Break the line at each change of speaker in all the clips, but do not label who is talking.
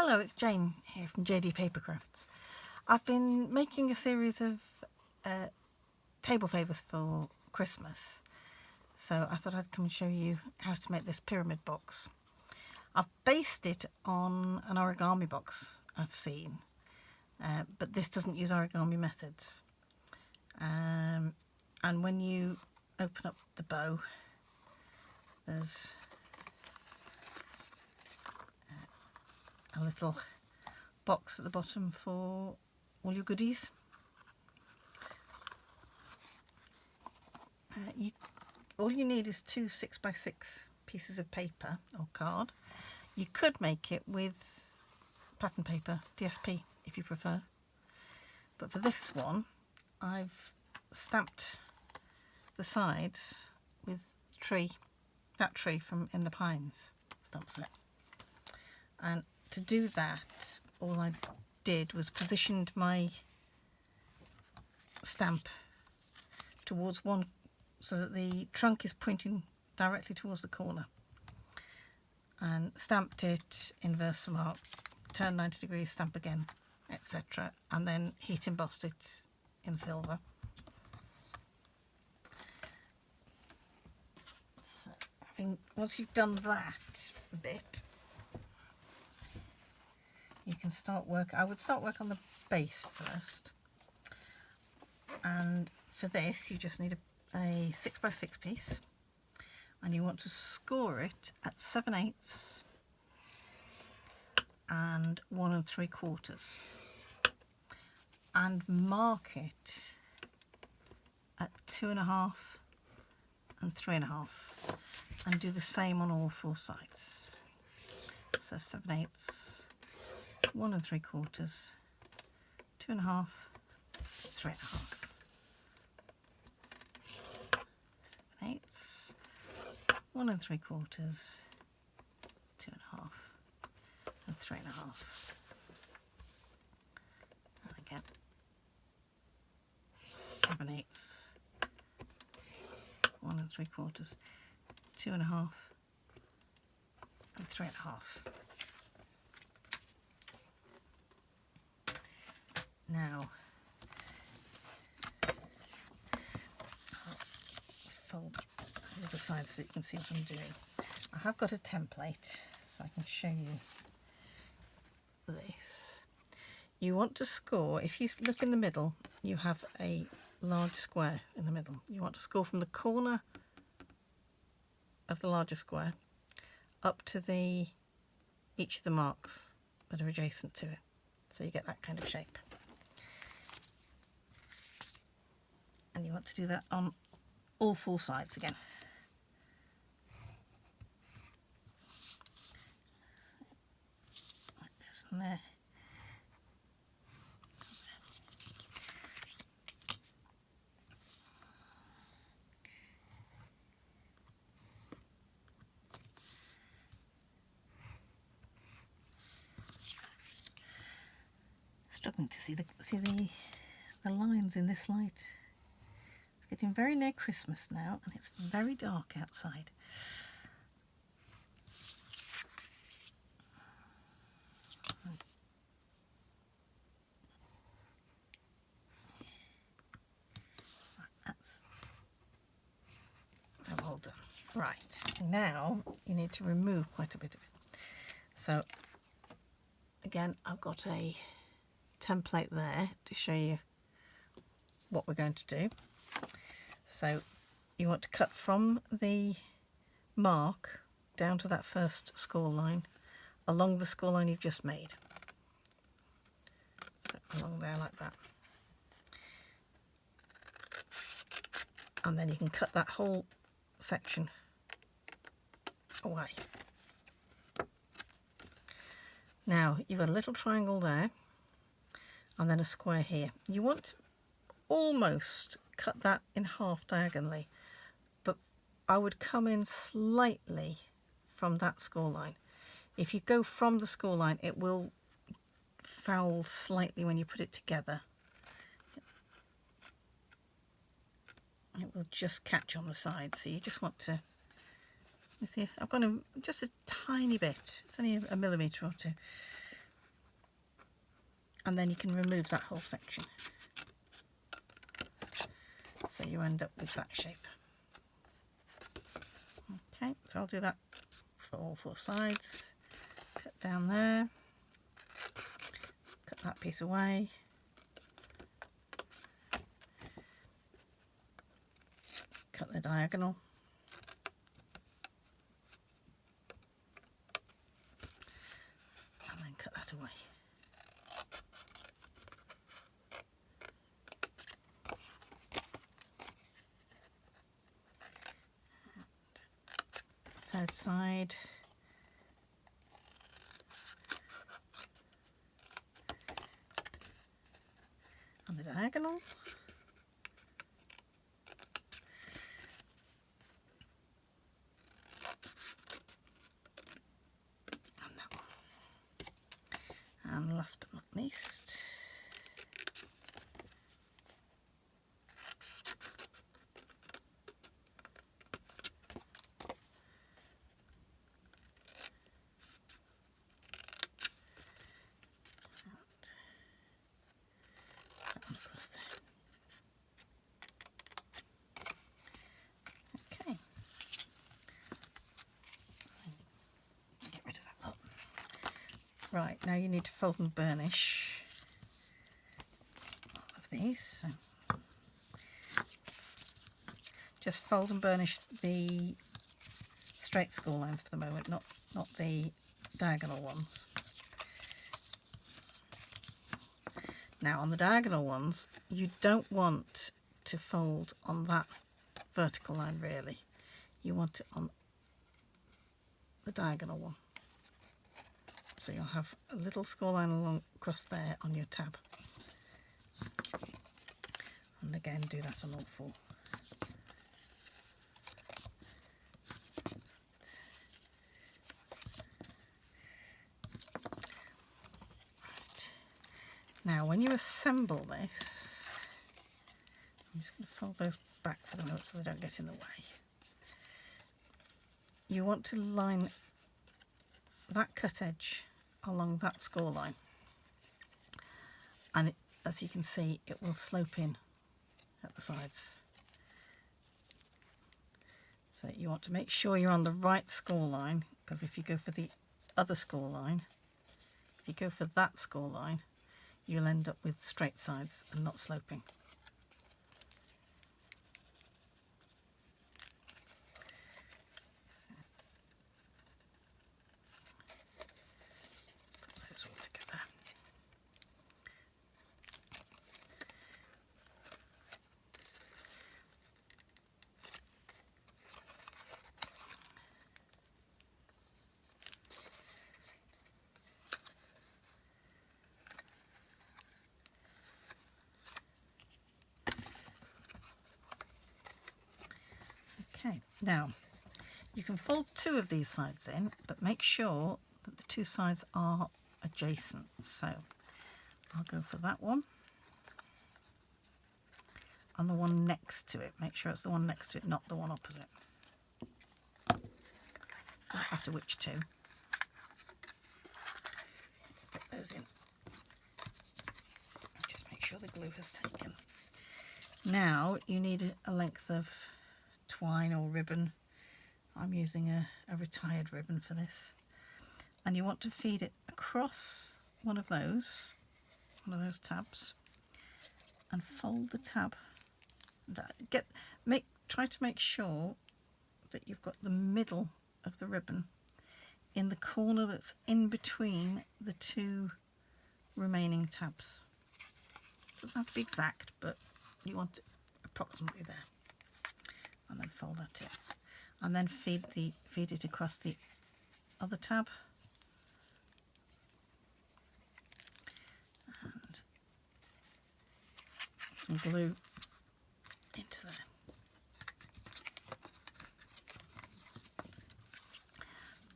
Hello, it's Jane here from JD Papercrafts. I've been making a series of table favours for Christmas, so I thought I'd come and show you how to make this pyramid box. I've based it on an origami box I've seen, but this doesn't use origami methods. And when you open up the bow, there's a little box at the bottom for all your goodies. All you need is two 6x6 pieces of paper or card. You could make it with pattern paper, DSP if you prefer, but for this one I've stamped the sides with that tree from In the Pines stamp set. And to do that, all I did was positioned my stamp towards one, so that the trunk is pointing directly towards the corner, and stamped it, inverse the mark, turn 90 degrees, stamp again, etc. And then heat embossed it in silver. So once you've done that bit, you can start work. I would start work on the base first, and for this you just need a 6x6 piece, and you want to score it at 7/8 and 1 3/4, and mark it at 2.5 and 3.5, and do the same on all four sides. So 7/8, 1 3/4, 2.5, 3.5. 7/8, 1 3/4, 2.5, and 3.5. And again, 7/8, 1 3/4, 2.5, and 3.5. Now, I'll fold the other side so you can see what I'm doing. I have got a template, so I can show you this. You want to score, if you look in the middle, you have a large square in the middle. You want to score from the corner of the larger square up to each of the marks that are adjacent to it, so you get that kind of shape. And you want to do that on all four sides again. So, like this one there. Struggling to see the lines in this light. It's getting very near Christmas now, and it's very dark outside. That's all done. Right, now you need to remove quite a bit of it. So again, I've got a template there to show you what we're going to do. So you want to cut from the mark down to that first score line, along the score line you've just made. So along there like that. And then you can cut that whole section away. Now you've got a little triangle there, and then a square here. You want to almost cut that in half diagonally, but I would come in slightly from that score line. If you go from the score line, it will foul slightly when you put it together. It will just catch on the side, so you just want to, you see, I've gone in just a tiny bit, it's only a millimetre or two, and then you can remove that whole section. So you end up with that shape. Okay, so I'll do that for all 4 sides. Cut down there, cut that piece away. Cut the diagonal. And then cut that away. Third side. On the diagonal. And that one. And last but not least, that one across there. Okay. Get rid of that lot. Right, now you need to fold and burnish all of these. So just fold and burnish the straight score lines for the moment, not the diagonal ones. Now on the diagonal ones, you don't want to fold on that vertical line really. You want it on the diagonal one. So you'll have a little score line along across there on your tab. And again, do that on all 4. Now, when you assemble this, I'm just going to fold those back for the moment so they don't get in the way. You want to line that cut edge along that score line, and as you can see, it will slope in at the sides. So you want to make sure you're on the right score line, because if you go for the other score line, if you go for that score line, you'll end up with straight sides and not sloping. Put those all together. Okay, now you can fold 2 of these sides in, but make sure that the 2 sides are adjacent. So I'll go for that one and the one next to it. Make sure it's the one next to it, not the one opposite. Doesn't matter which 2. Put those in. Just make sure the glue has taken. Now you need a length of twine or ribbon. I'm using a retired ribbon for this, and you want to feed it across one of those tabs and fold the tab. Try to make sure that you've got the middle of the ribbon in the corner that's in between the 2 remaining tabs. Doesn't have to be exact, but you want it approximately there. And then fold that in, and then feed it across the other tab, and some glue into there.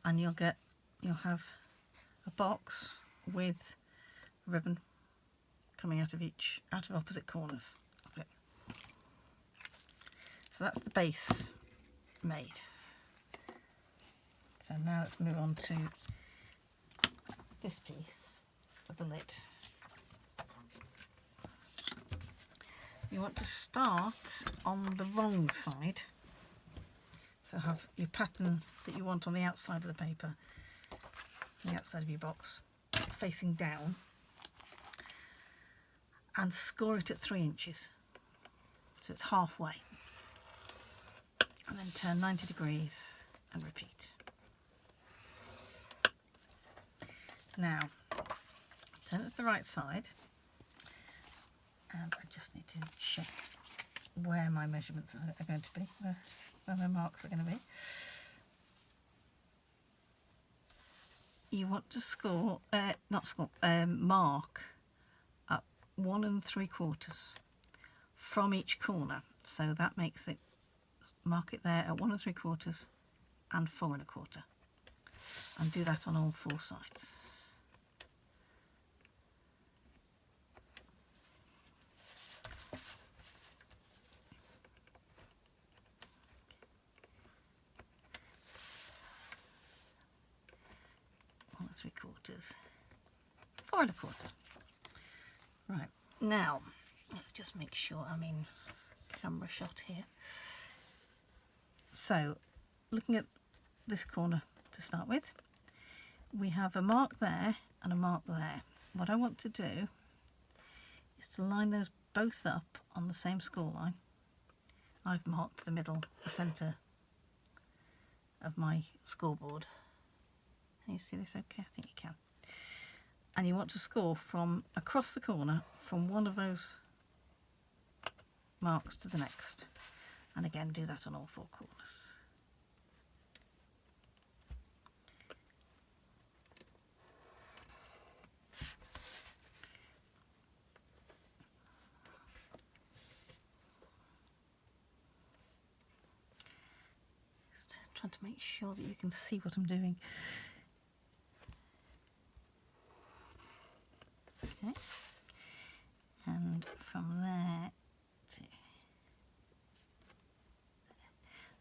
And you'll have a box with ribbon coming out of opposite corners of it. So that's the base made. So now let's move on to this piece for the lid. you want to start on the wrong side. So have your pattern that you want on the outside of the paper, the outside of your box, facing down, and score it at 3 inches. So it's halfway. And then turn 90 degrees and repeat. Now, turn it to the right side, and I just need to check where my measurements are going to be, where my marks are going to be. You want to score, mark at 1 3/4 from each corner. So that makes it, mark it there at 1 3/4 and 4 1/4. And do that on all 4 sides. Three-quarters, 4 1/4. Right, now let's just make sure I'm in camera shot here. So, looking at this corner to start with, we have a mark there and a mark there. What I want to do is to line those both up on the same score line. I've marked the middle, the centre of my scoreboard. Can you see this okay? I think you can. And you want to score from across the corner from one of those marks to the next. And again, do that on all 4 corners. Just trying to make sure that you can see what I'm doing. Okay, and from there to there.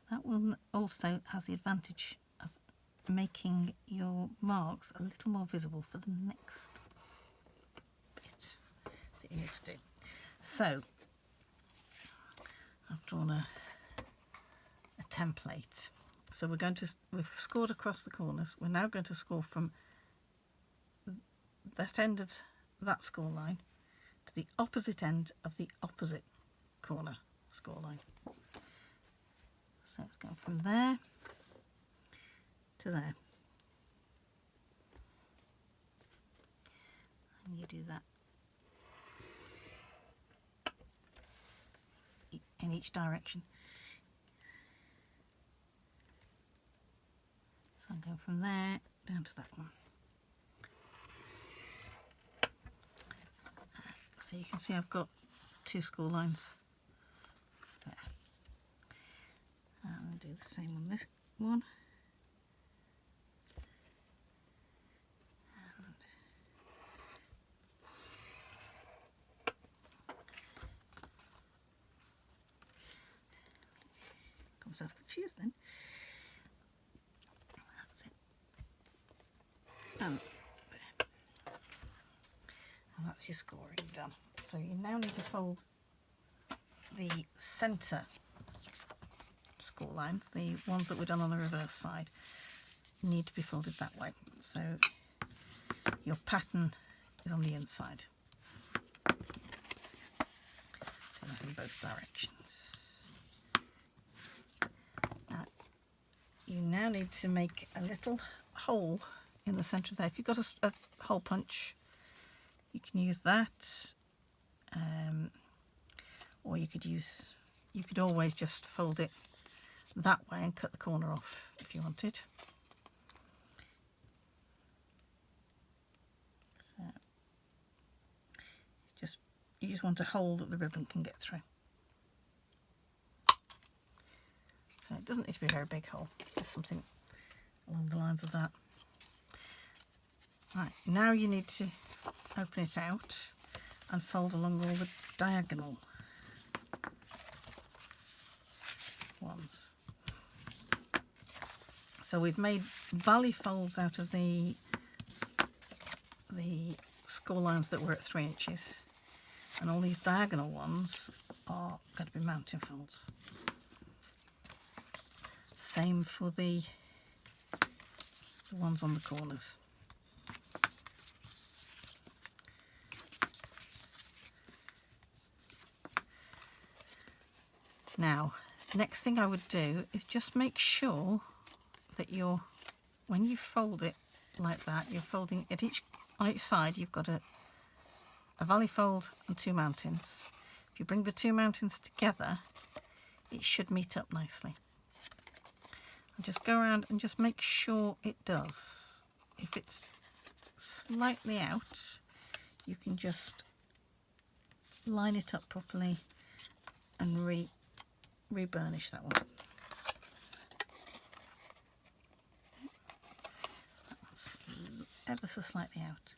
That one also has the advantage of making your marks a little more visible for the next bit that you need to do. So I've drawn a template. So we've scored across the corners. We're now going to score from that end of that score line to the opposite end of the opposite corner score line. So it's going from there to there. And you do that in each direction. So I'm going from there down to that one. So you can see I've got 2 score lines there. And I'll do the same on this one. And got myself confused then. That's it. And there. And that's your scoring done. So you now need to fold the centre score lines, the ones that were done on the reverse side, need to be folded that way. So your pattern is on the inside. Do that in both directions. You now need to make a little hole in the centre there. If you've got a hole punch, you can use that, or you could always just fold it that way and cut the corner off if you wanted. So you just want a hole that the ribbon can get through. So it doesn't need to be a very big hole, just something along the lines of that. Right, now you need to open it out and fold along all the diagonal ones. So we've made valley folds out of the score lines that were at 3 inches. And all these diagonal ones are going to be mounting folds. Same for the ones on the corners. Now, next thing I would do is just make sure that when you fold it like that, you're folding it on each side. You've got a valley fold and 2 mountings. If you bring the 2 mountings together, it should meet up nicely. And just go around and just make sure it does. If it's slightly out, you can just line it up properly and re-burnish that one. That one's ever so slightly out.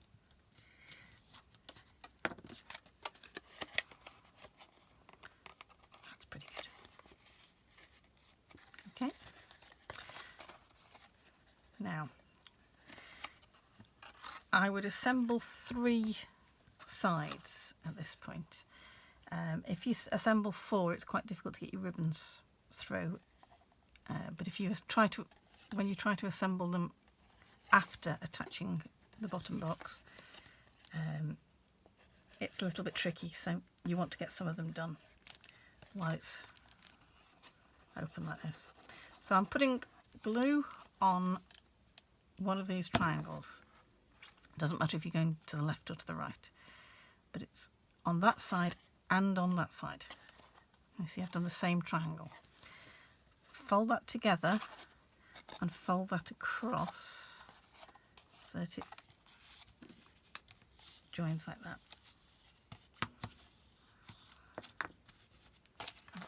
That's pretty good. Okay. Now, I would assemble 3 sides at this point. If you assemble 4, it's quite difficult to get your ribbons through. But if you when you try to assemble them after attaching the bottom box, it's a little bit tricky. So you want to get some of them done while it's open like this. So I'm putting glue on one of these triangles. It doesn't matter if you're going to the left or to the right, but it's on that side and on that side. You see, I've done the same triangle. Fold that together and fold that across so that it joins like that.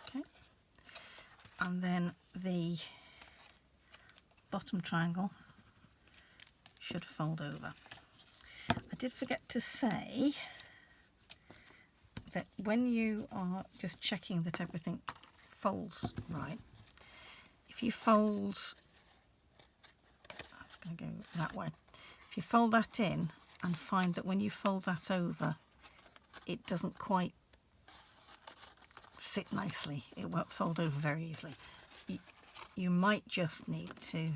Okay. And then the bottom triangle should fold over. I did forget to say that when you are just checking that everything folds right, if you fold, that's going to go that way, if you fold that in and find that when you fold that over it doesn't quite sit nicely, it won't fold over very easily, you might just need to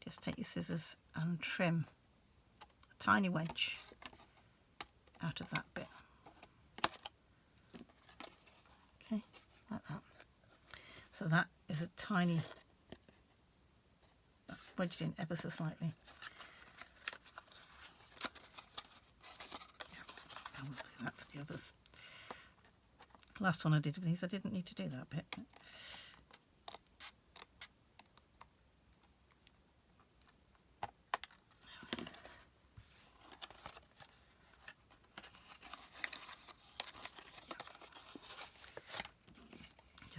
just take your scissors and trim a tiny wedge out of that bit. Okay, like that. So that is a tiny, that's wedged in ever so slightly. Yeah, I will do that for the others. Last one I did of these, I didn't need to do that bit.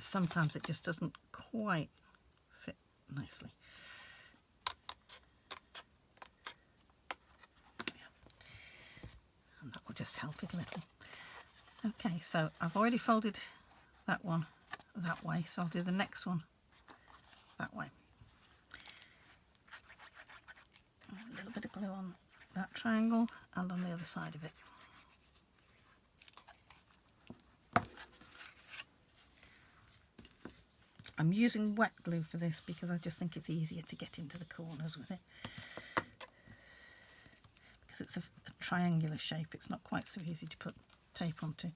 Sometimes it just doesn't quite sit nicely. And that will just help it a little. Okay, so I've already folded that one that way, so I'll do the next one that way. A little bit of glue on that triangle and on the other side of it. I'm using wet glue for this because I just think it's easier to get into the corners with it. Because it's a triangular shape, it's not quite so easy to put tape onto.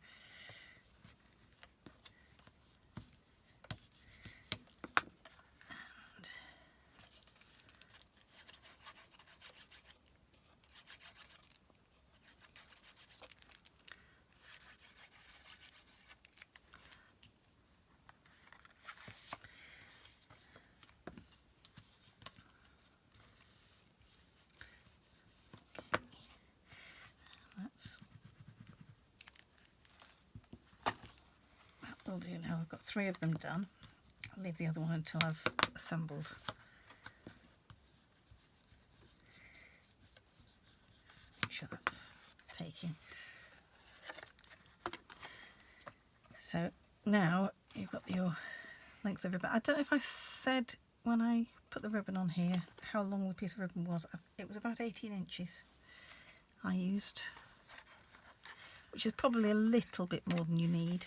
Will do now. I've got 3 of them done. I'll leave the other one until I've assembled. Just make sure that's taking. So now you've got your lengths of ribbon. I don't know if I said when I put the ribbon on here how long the piece of ribbon was. It was about 18 inches I used. which is probably a little bit more than you need.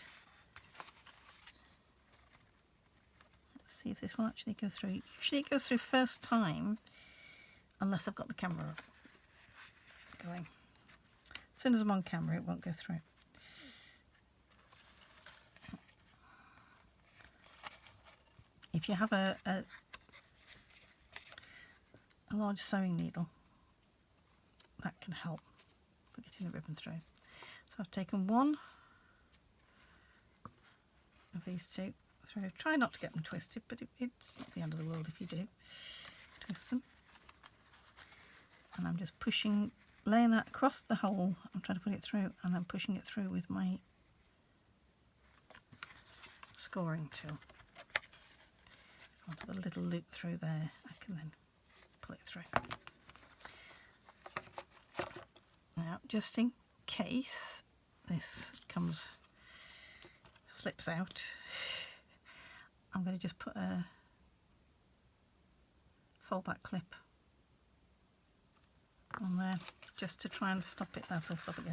Let's see if this will actually go through. Usually it goes through first time, unless I've got the camera going. As soon as I'm on camera, it won't go through. If you have a large sewing needle, that can help for getting the ribbon through. So I've taken one of these two through. Try not to get them twisted, but it's not the end of the world if you do twist them. And I'm just pushing, laying that across the hole. I'm trying to put it through, and then pushing it through with my scoring tool. If I want to put a little loop through there, I can then pull it through. Now, just in case this slips out, I'm going to just put a fold back clip on there just to try and stop it. That'll stop it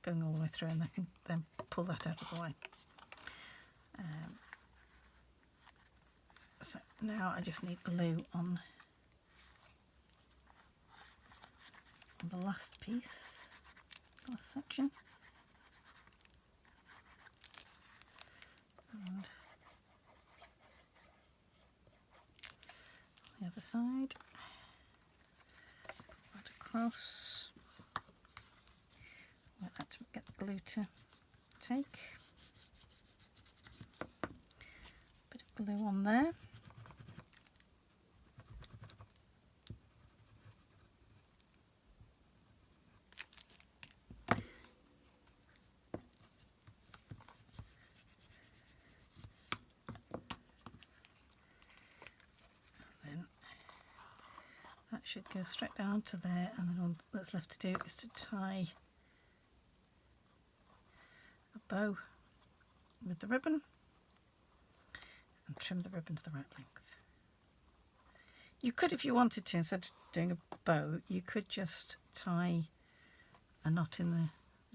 going all the way through, and I can then pull that out of the way. So now I just need glue on the last piece, the last section, and the other side. Put that across. Let that get the glue to take. Bit of glue on there. That should go straight down to there, and then all that's left to do is to tie a bow with the ribbon and trim the ribbon to the right length. You could, if you wanted to, instead of doing a bow, you could just tie a knot in the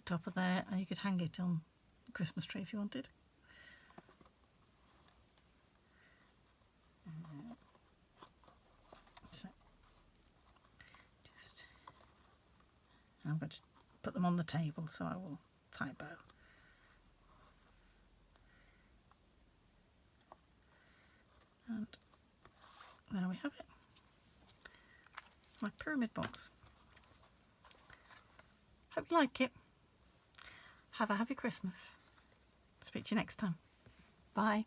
top of there, and you could hang it on the Christmas tree if you wanted. I'm going to put them on the table, so I will tie a bow. And there we have it. My pyramid box. Hope you like it. Have a happy Christmas. Speak to you next time. Bye.